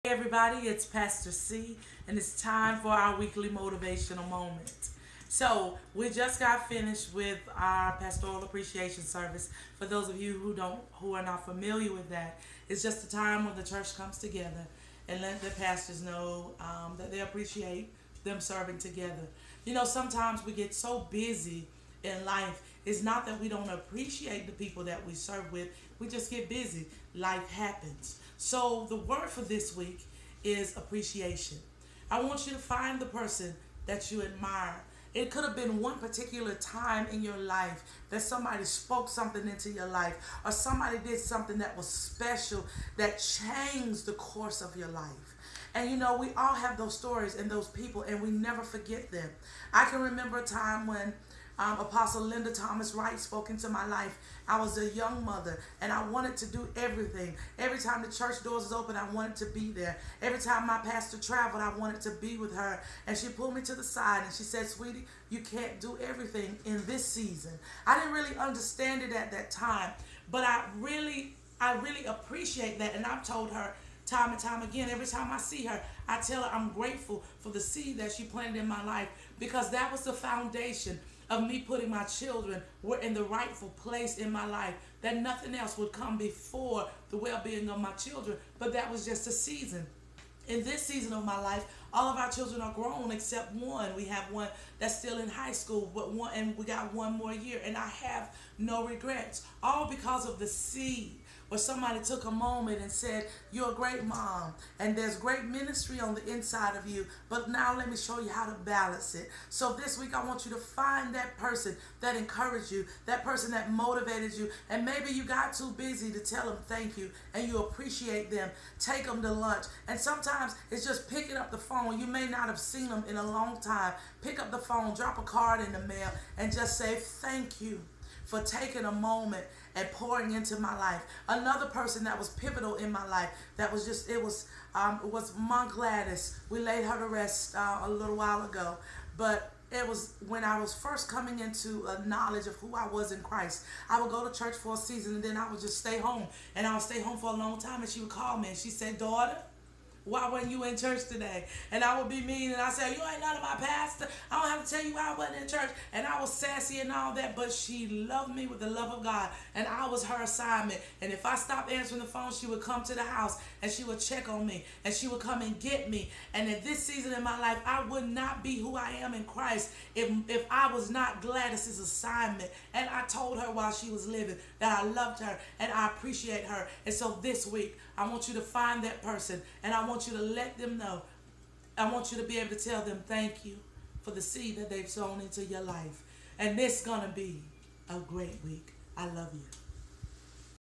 Hey everybody, it's Pastor C, and it's time for our weekly motivational moment. So we just got finished with our pastoral appreciation service. For those of you who are not familiar with that, it's just a time when the church comes together and let the pastors know that they appreciate them serving together. You know, sometimes we get so busy in life. It's not that we don't appreciate the people that we serve with. We just get busy. Life happens. So the word for this week is appreciation. I want you to find the person that you admire. It could have been one particular time in your life that somebody spoke something into your life, or somebody did something that was special that changed the course of your life. And you know, we all have those stories and those people, and we never forget them. I can remember a time when Apostle Linda Thomas Wright spoke into my life. I was a young mother and I wanted to do everything. Every time the church doors was open, I wanted to be there. Every time my pastor traveled, I wanted to be with her. And she pulled me to the side and she said, "Sweetie, you can't do everything in this season." I didn't really understand it at that time, but I really appreciate that. And I've told her time and time again, every time I see her, I tell her I'm grateful for the seed that she planted in my life, because that was the foundation of me putting my children were in the rightful place in my life, that nothing else would come before the well-being of my children. But that was just a season. In this season of my life, all of our children are grown except one. We have one that's still in high school, and we got one more year, and I have no regrets, all because of the seed where somebody took a moment and said, "You're a great mom, and there's great ministry on the inside of you, but now let me show you how to balance it." So this week I want you to find that person that encouraged you, that person that motivated you, and maybe you got too busy to tell them thank you and you appreciate them. Take them to lunch, and sometimes it's just picking up the phone. You may not have seen them in a long time. Pick up the phone, drop a card in the mail, and just say thank you for taking a moment and pouring into my life. Another person that was pivotal in my life, that was just, it was Mom Gladys. We laid her to rest a little while ago, but it was when I was first coming into a knowledge of who I was in Christ. I would go to church for a season and then I would just stay home, and I would stay home for a long time, and she would call me and she said, "Daughter, why weren't you in church today?" And I would be mean and I said, "You ain't none of my pastor. I don't have to tell you why I wasn't in church." And I was sassy and all that, but she loved me with the love of God, and I was her assignment. And if I stopped answering the phone, she would come to the house and she would check on me and she would come and get me. And at this season in my life, I would not be who I am in Christ if I was not Gladys's assignment. And I told her while she was living that I loved her and I appreciate her. And so this week, I want you to find that person, and I want you to let them know. I want you to be able to tell them thank you for the seed that they've sown into your life. And this is going to be a great week. I love you.